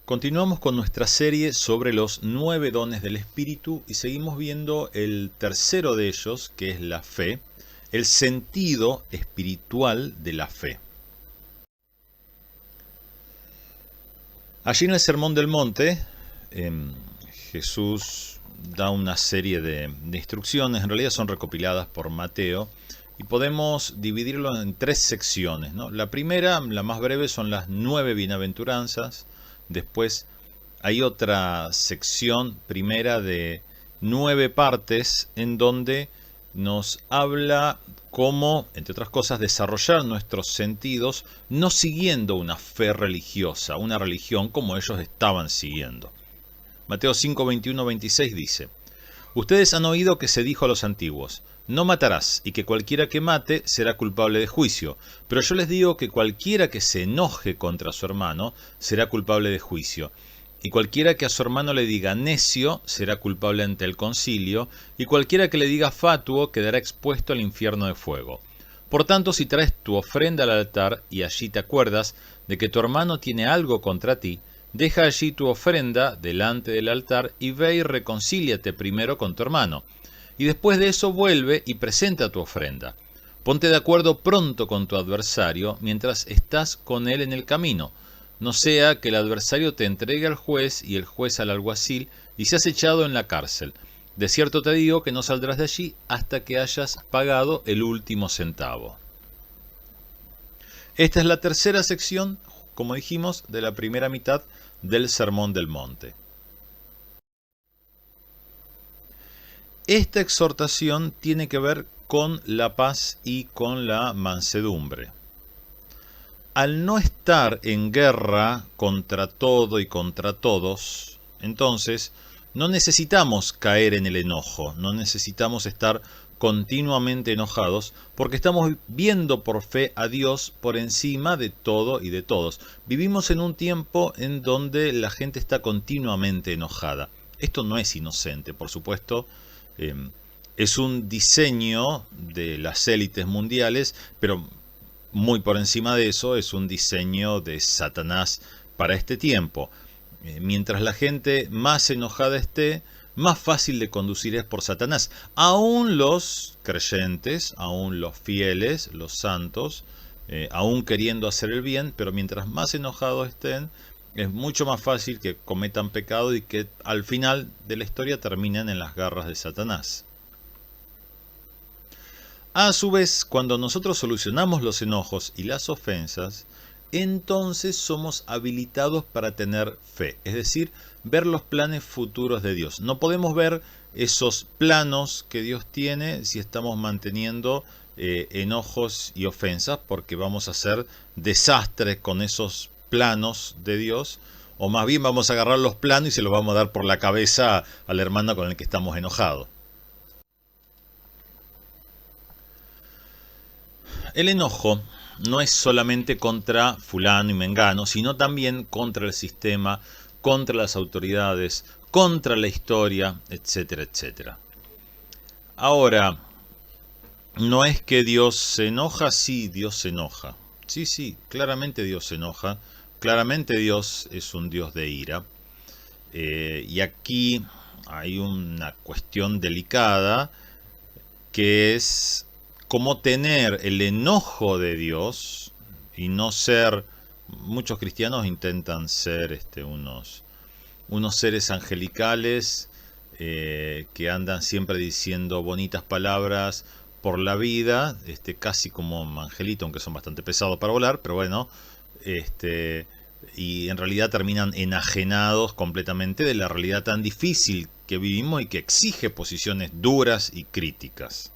Continuamos con nuestra serie sobre los 9 dones del Espíritu y seguimos viendo el tercero de ellos, que es la fe, el sentido espiritual de la fe. Allí en el Sermón del Monte, Jesús da una serie de instrucciones, en realidad son recopiladas por Mateo, y podemos dividirlo en 3 secciones, ¿no? La primera, la más breve, son las 9 bienaventuranzas. Después hay otra sección primera de 9 partes en donde nos habla cómo, entre otras cosas, desarrollar nuestros sentidos no siguiendo una fe religiosa, una religión como ellos estaban siguiendo. Mateo 5, 21, 26 dice: Ustedes han oído que se dijo a los antiguos: no matarás, y que cualquiera que mate será culpable de juicio. Pero yo les digo que cualquiera que se enoje contra su hermano será culpable de juicio. Y cualquiera que a su hermano le diga necio será culpable ante el concilio, y cualquiera que le diga fatuo quedará expuesto al infierno de fuego. Por tanto, si traes tu ofrenda al altar y allí te acuerdas de que tu hermano tiene algo contra ti, deja allí tu ofrenda delante del altar y ve y reconcíliate primero con tu hermano. Y después de eso vuelve y presenta tu ofrenda. Ponte de acuerdo pronto con tu adversario mientras estás con él en el camino. No sea que el adversario te entregue al juez y el juez al alguacil y seas echado en la cárcel. De cierto te digo que no saldrás de allí hasta que hayas pagado el último centavo. Esta es la tercera sección, como dijimos, de la primera mitad del Sermón del Monte. Esta exhortación tiene que ver con la paz y con la mansedumbre. Al no estar en guerra contra todo y contra todos, entonces no necesitamos caer en el enojo, no necesitamos estar continuamente enojados, porque estamos viendo por fe a Dios por encima de todo y de todos. Vivimos en un tiempo en donde la gente está continuamente enojada. Esto no es inocente, por supuesto. Es un diseño de las élites mundiales, pero muy por encima de eso es un diseño de Satanás para este tiempo. Mientras la gente más enojada esté, más fácil de conducir es por Satanás. Aún los creyentes, aún los fieles, los santos, aún queriendo hacer el bien, pero mientras más enojados estén, es mucho más fácil que cometan pecado y que al final de la historia terminen en las garras de Satanás. A su vez, cuando nosotros solucionamos los enojos y las ofensas, entonces somos habilitados para tener fe, es decir, ver los planes futuros de Dios. No podemos ver esos planos que Dios tiene si estamos manteniendo enojos y ofensas, porque vamos a hacer desastres con esos planos de Dios, o más bien vamos a agarrar los planos y se los vamos a dar por la cabeza al hermano con el que estamos enojados. El enojo no es solamente contra fulano y mengano, sino también contra el sistema, contra las autoridades, contra la historia, etcétera, etcétera. Ahora, no es que Dios se enoja, sí, Dios se enoja. Sí, claramente Dios se enoja. Claramente Dios es un Dios de ira. Y aquí hay una cuestión delicada que es cómo tener el enojo de Dios y no ser... Muchos cristianos intentan ser unos seres angelicales que andan siempre diciendo bonitas palabras por la vida, casi como un angelito, aunque son bastante pesados para volar, pero bueno, y en realidad terminan enajenados completamente de la realidad tan difícil que vivimos y que exige posiciones duras y críticas.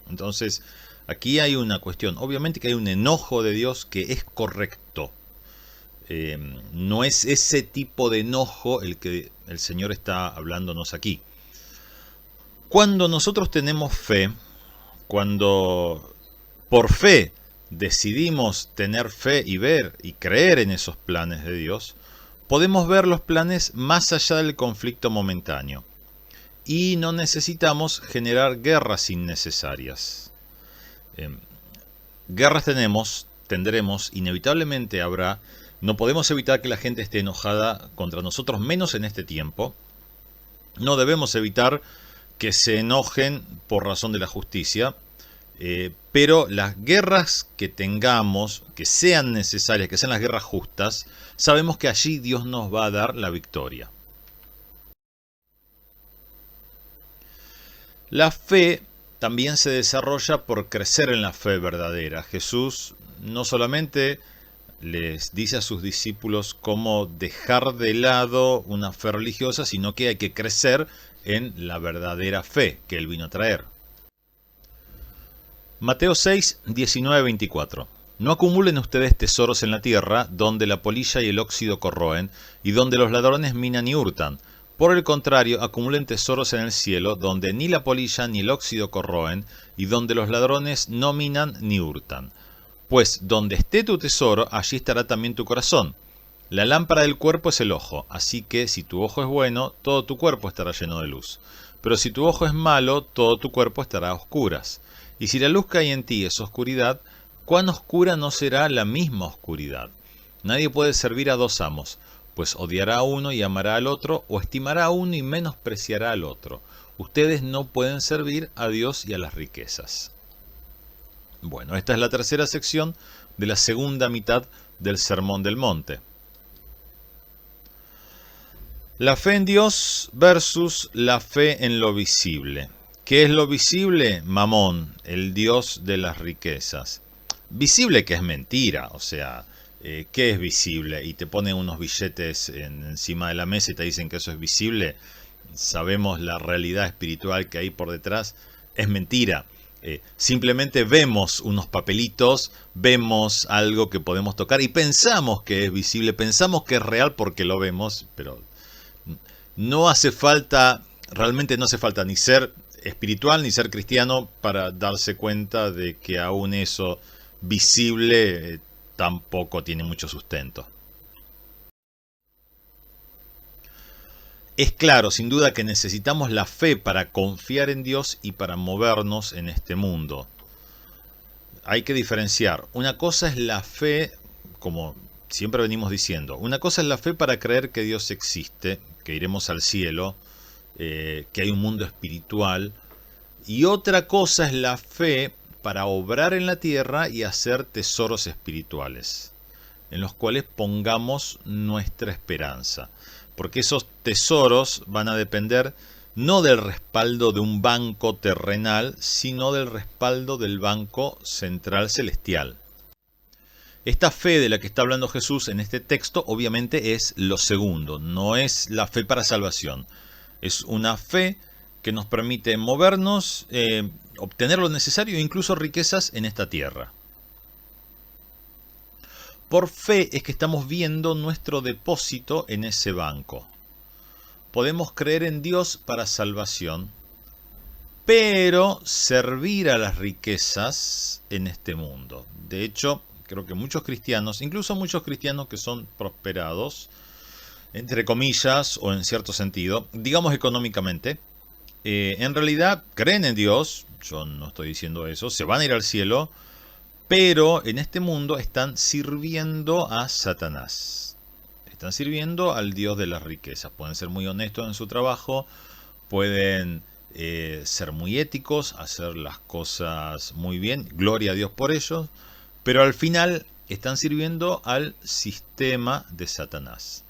Entonces, aquí hay una cuestión. Obviamente que hay un enojo de Dios que es correcto. No es ese tipo de enojo el que el Señor está hablándonos aquí. Cuando nosotros tenemos fe, cuando por fe decidimos tener fe y ver y creer en esos planes de Dios, podemos ver los planes más allá del conflicto momentáneo. Y no necesitamos generar guerras innecesarias. Guerras tendremos, inevitablemente habrá, No podemos evitar que la gente esté enojada contra nosotros, menos en este tiempo. No debemos evitar que se enojen por razón de la justicia. Pero las guerras que tengamos, que sean necesarias, que sean las guerras justas, sabemos que allí Dios nos va a dar la victoria. La fe también se desarrolla por crecer en la fe verdadera. Jesús no solamente les dice a sus discípulos cómo dejar de lado una fe religiosa, sino que hay que crecer en la verdadera fe que Él vino a traer. Mateo 6, 19, 24. No acumulen ustedes tesoros en la tierra, donde la polilla y el óxido corroen, y donde los ladrones minan y hurtan. Por el contrario, acumulen tesoros en el cielo, donde ni la polilla ni el óxido corroen, y donde los ladrones no minan ni hurtan. Pues donde esté tu tesoro, allí estará también tu corazón. La lámpara del cuerpo es el ojo, así que si tu ojo es bueno, todo tu cuerpo estará lleno de luz. Pero si tu ojo es malo, todo tu cuerpo estará a oscuras. Y si la luz que hay en ti es oscuridad, ¿cuán oscura no será la misma oscuridad? Nadie puede servir a dos amos, pues odiará a uno y amará al otro, o estimará a uno y menospreciará al otro. Ustedes no pueden servir a Dios y a las riquezas. Bueno, esta es la tercera sección de la segunda mitad del Sermón del Monte. La fe en Dios versus la fe en lo visible. ¿Qué es lo visible? Mamón, el Dios de las riquezas. Visible que es mentira, o sea, ¿qué es visible? Y te ponen unos billetes encima de la mesa y te dicen que eso es visible. Sabemos la realidad espiritual que hay por detrás. Es mentira. Simplemente vemos unos papelitos, vemos algo que podemos tocar y pensamos que es visible, pensamos que es real porque lo vemos, pero no hace falta, realmente no hace falta ni ser espiritual ni ser cristiano para darse cuenta de que aún eso visible tampoco tiene mucho sustento. Es claro, sin duda, que necesitamos la fe para confiar en Dios y para movernos en este mundo. Hay que diferenciar. Una cosa es la fe, como siempre venimos diciendo, una cosa es la fe para creer que Dios existe, que iremos al cielo, que hay un mundo espiritual, y otra cosa es la fe para obrar en la tierra y hacer tesoros espirituales, en los cuales pongamos nuestra esperanza. Porque esos tesoros van a depender no del respaldo de un banco terrenal, sino del respaldo del banco central celestial. Esta fe de la que está hablando Jesús en este texto obviamente es lo segundo, no es la fe para salvación. Es una fe que nos permite movernos, obtener lo necesario e incluso riquezas en esta tierra. Por fe es que estamos viendo nuestro depósito en ese banco. Podemos creer en Dios para salvación, pero servir a las riquezas en este mundo. De hecho, creo que muchos cristianos, incluso muchos cristianos que son prosperados, entre comillas o en cierto sentido, digamos económicamente, en realidad creen en Dios, yo no estoy diciendo eso, se van a ir al cielo, pero en este mundo están sirviendo a Satanás. Están sirviendo al Dios de las riquezas. Pueden ser muy honestos en su trabajo, pueden ser muy éticos, hacer las cosas muy bien, gloria a Dios por ellos, pero al final están sirviendo al sistema de Satanás.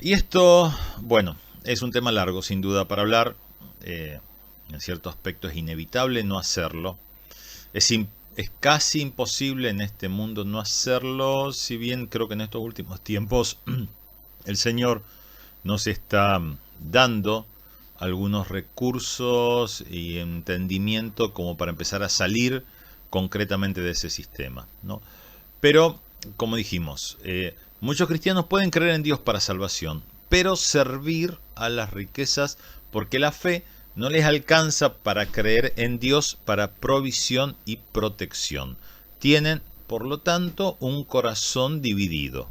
Y esto, bueno, es un tema largo sin duda para hablar. En cierto aspecto es inevitable no hacerlo. Es casi imposible en este mundo no hacerlo, si bien creo que en estos últimos tiempos el Señor nos está dando algunos recursos y entendimiento como para empezar a salir concretamente de ese sistema, ¿no? Pero, como dijimos, muchos cristianos pueden creer en Dios para salvación, pero servir a las riquezas porque la fe no les alcanza para creer en Dios para provisión y protección. Tienen, por lo tanto, un corazón dividido.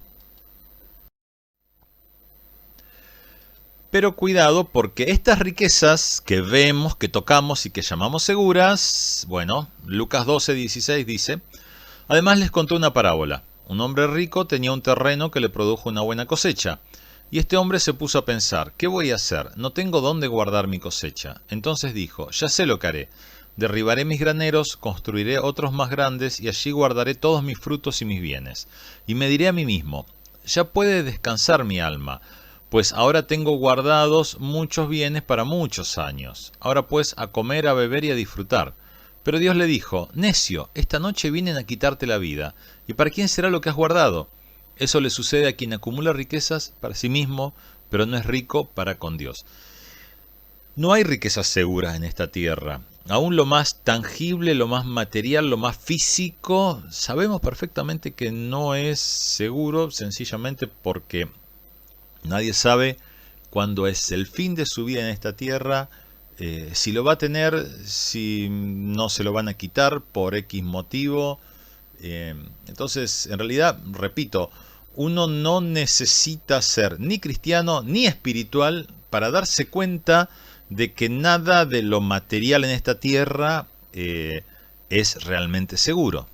Pero cuidado, porque estas riquezas que vemos, que tocamos y que llamamos seguras, bueno, Lucas 12:16 dice: además les contó una parábola. Un hombre rico tenía un terreno que le produjo una buena cosecha. Y este hombre se puso a pensar, ¿qué voy a hacer? No tengo dónde guardar mi cosecha. Entonces dijo, ya sé lo que haré. Derribaré mis graneros, construiré otros más grandes y allí guardaré todos mis frutos y mis bienes. Y me diré a mí mismo, ya puede descansar mi alma, pues ahora tengo guardados muchos bienes para muchos años. Ahora pues a comer, a beber y a disfrutar. Pero Dios le dijo, necio, esta noche vienen a quitarte la vida. ¿Y para quién será lo que has guardado? Eso le sucede a quien acumula riquezas para sí mismo, pero no es rico para con Dios. No hay riquezas seguras en esta tierra. Aún lo más tangible, lo más material, lo más físico, sabemos perfectamente que no es seguro, sencillamente porque nadie sabe cuándo es el fin de su vida en esta tierra, si lo va a tener, si no se lo van a quitar por X motivo. Entonces, en realidad, repito, uno no necesita ser ni cristiano ni espiritual para darse cuenta de que nada de lo material en esta tierra es realmente seguro.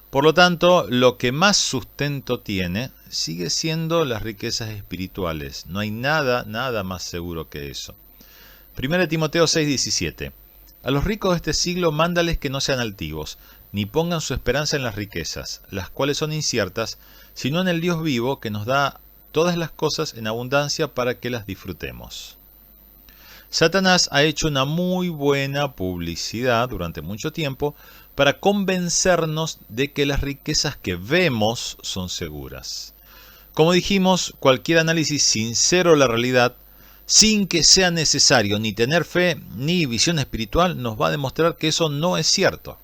Por lo tanto, lo que más sustento tiene sigue siendo las riquezas espirituales. No hay nada más seguro que eso. 1 Timoteo 6:17. A los ricos de este siglo mándales que no sean altivos, ni pongan su esperanza en las riquezas, las cuales son inciertas, sino en el Dios vivo que nos da todas las cosas en abundancia para que las disfrutemos. Satanás ha hecho una muy buena publicidad durante mucho tiempo para convencernos de que las riquezas que vemos son seguras. Como dijimos, cualquier análisis sincero de la realidad, sin que sea necesario ni tener fe ni visión espiritual, nos va a demostrar que eso no es cierto.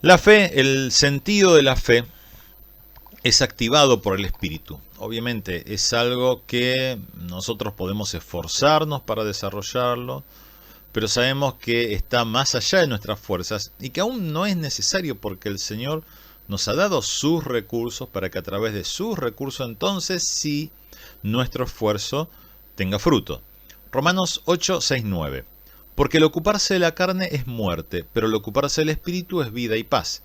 La fe, el sentido de la fe, es activado por el Espíritu. Obviamente es algo que nosotros podemos esforzarnos para desarrollarlo, pero sabemos que está más allá de nuestras fuerzas y que aún no es necesario porque el Señor nos ha dado sus recursos para que a través de sus recursos entonces sí nuestro esfuerzo tenga fruto. Romanos 8, 6, 9. Porque el ocuparse de la carne es muerte, pero el ocuparse del Espíritu es vida y paz.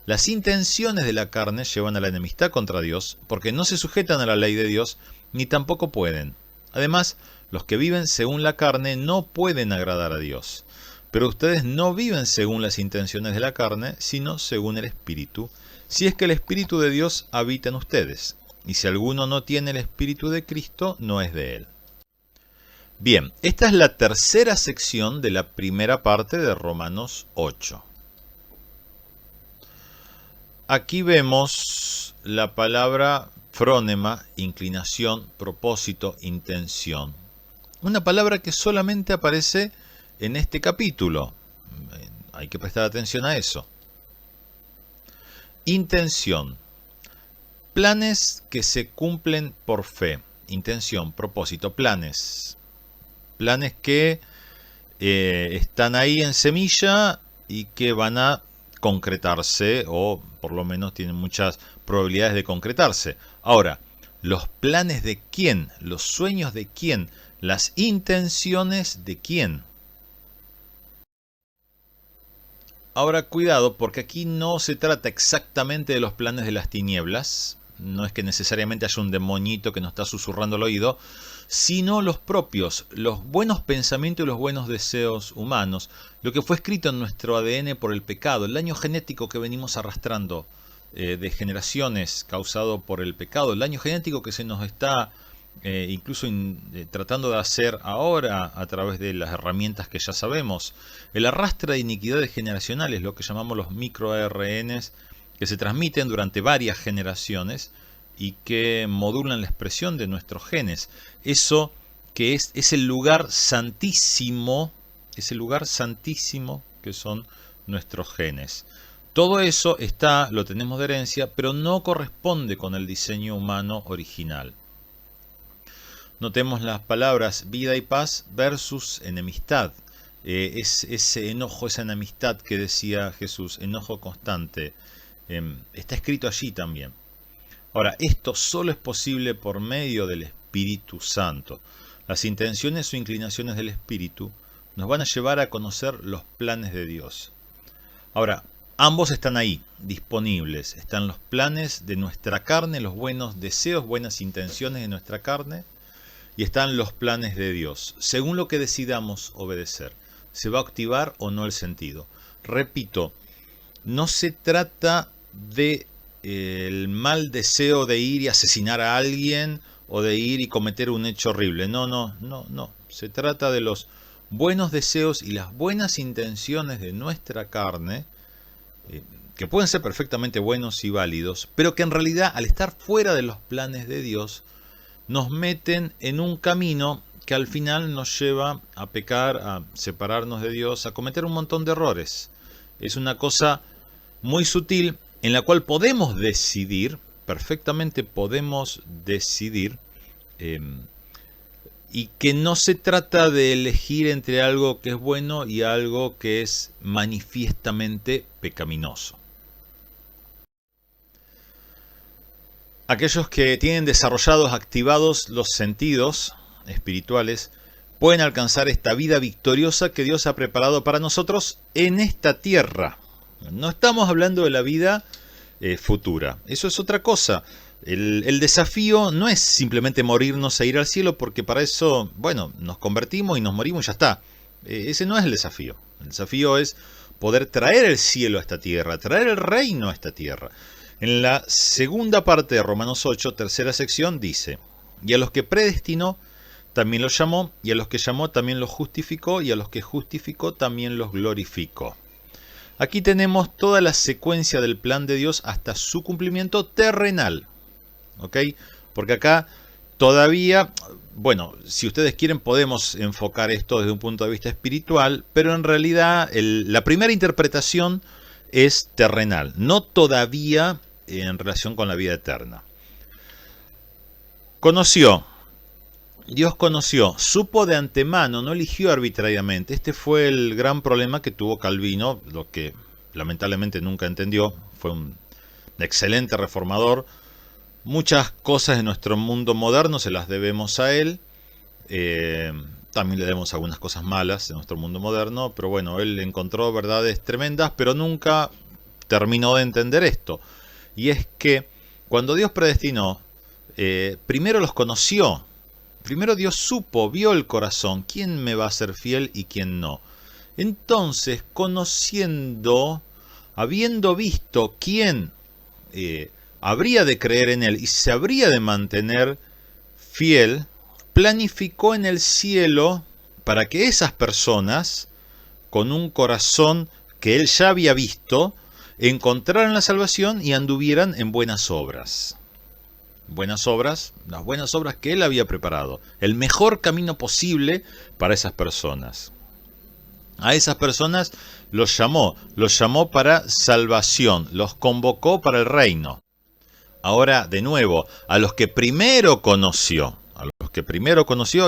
Las intenciones de la carne llevan a la enemistad contra Dios, porque no se sujetan a la ley de Dios, ni tampoco pueden. Además, los que viven según la carne no pueden agradar a Dios. Pero ustedes no viven según las intenciones de la carne, sino según el Espíritu, si es que el Espíritu de Dios habita en ustedes. Y si alguno no tiene el Espíritu de Cristo, no es de él. Bien, esta es la tercera sección de la primera parte de Romanos 8. Aquí vemos la palabra frónema, inclinación, propósito, intención. Una palabra que solamente aparece en este capítulo. Hay que prestar atención a eso. Intención. Planes que se cumplen por fe. Intención, propósito, planes. Planes que están ahí en semilla y que van a concretarse, o por lo menos tienen muchas probabilidades de concretarse. Ahora, los planes de quién, los sueños de quién, las intenciones de quién. Ahora, cuidado, porque aquí no se trata exactamente de los planes de las tinieblas, no es que necesariamente haya un demonito que nos está susurrando al oído, sino los propios, los buenos pensamientos y los buenos deseos humanos, lo que fue escrito en nuestro ADN por el pecado, el daño genético que venimos arrastrando de generaciones causado por el pecado, el daño genético que se nos está incluso tratando de hacer ahora a través de las herramientas que ya sabemos, el arrastre de iniquidades generacionales, lo que llamamos los microARNs, que se transmiten durante varias generaciones y que modulan la expresión de nuestros genes. Eso que es el lugar santísimo, que son nuestros genes. Todo eso lo tenemos de herencia, pero no corresponde con el diseño humano original. Notemos las palabras vida y paz versus enemistad. Es ese enojo, esa enemistad que decía Jesús, enojo constante. Está escrito allí también. Ahora, esto solo es posible por medio del Espíritu Santo. Las intenciones o inclinaciones del Espíritu nos van a llevar a conocer los planes de Dios. Ahora, ambos están ahí, disponibles. Están los planes de nuestra carne, los buenos deseos, buenas intenciones de nuestra carne, y están los planes de Dios. Según lo que decidamos obedecer, se va a activar o no el sentido. Repito, no se trata de el mal deseo de ir y asesinar a alguien o de ir y cometer un hecho horrible. No. Se trata de los buenos deseos y las buenas intenciones de nuestra carne, que pueden ser perfectamente buenos y válidos, pero que en realidad, al estar fuera de los planes de Dios, nos meten en un camino que al final nos lleva a pecar, a separarnos de Dios, a cometer un montón de errores. Es una cosa muy sutil en la cual podemos decidir, perfectamente podemos decidir, y que no se trata de elegir entre algo que es bueno y algo que es manifiestamente pecaminoso. Aquellos que tienen desarrollados, activados los sentidos espirituales, pueden alcanzar esta vida victoriosa que Dios ha preparado para nosotros en esta tierra. No estamos hablando de la vida futura. Eso es otra cosa. El desafío no es simplemente morirnos e ir al cielo, porque para eso, bueno, nos convertimos y nos morimos y ya está. Ese no es el desafío. El desafío es poder traer el cielo a esta tierra, traer el reino a esta tierra. En la segunda parte de Romanos 8, tercera sección, dice: y a los que predestinó, también los llamó, y a los que llamó, también los justificó, y a los que justificó, también los glorificó. Aquí tenemos toda la secuencia del plan de Dios hasta su cumplimiento terrenal. ¿Ok? Porque acá todavía, bueno, si ustedes quieren podemos enfocar esto desde un punto de vista espiritual, pero en realidad la primera interpretación es terrenal, no todavía en relación con la vida eterna. Dios conoció, supo de antemano, no eligió arbitrariamente. Este fue el gran problema que tuvo Calvino, lo que lamentablemente nunca entendió. Fue un excelente reformador. Muchas cosas de nuestro mundo moderno se las debemos a él. También le debemos algunas cosas malas de nuestro mundo moderno, pero bueno, él encontró verdades tremendas, pero nunca terminó de entender esto. Y es que cuando Dios predestinó, primero los conoció. Primero Dios supo, vio el corazón, quién me va a ser fiel y quién no. Entonces, conociendo, habiendo visto quién habría de creer en él y se habría de mantener fiel, planificó en el cielo para que esas personas, con un corazón que él ya había visto, encontraran la salvación y anduvieran en buenas obras. Buenas obras, las buenas obras que él había preparado, el mejor camino posible para esas personas. A esas personas los llamó para salvación, los convocó para el reino. Ahora, de nuevo, a los que primero conoció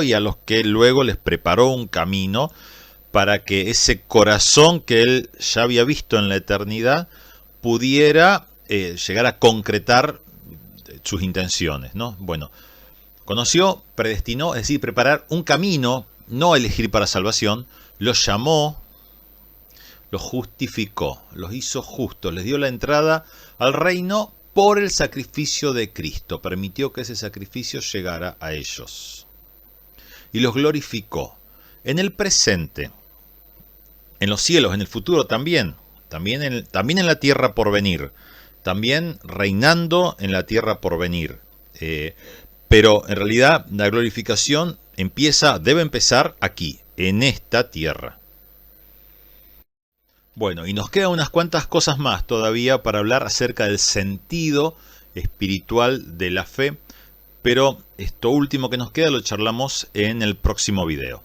y a los que luego les preparó un camino para que ese corazón que él ya había visto en la eternidad pudiera llegar a concretar sus intenciones, ¿no? Bueno, conoció, predestinó, es decir, preparar un camino, no elegir para salvación, los llamó, los justificó, los hizo justos, les dio la entrada al reino por el sacrificio de Cristo, permitió que ese sacrificio llegara a ellos. Y los glorificó en el presente, en los cielos, en el futuro también en la tierra por venir, también reinando en la tierra por venir. Pero en realidad la glorificación debe empezar aquí, en esta tierra. Bueno, y nos quedan unas cuantas cosas más todavía para hablar acerca del sentido espiritual de la fe, pero esto último que nos queda lo charlamos en el próximo video.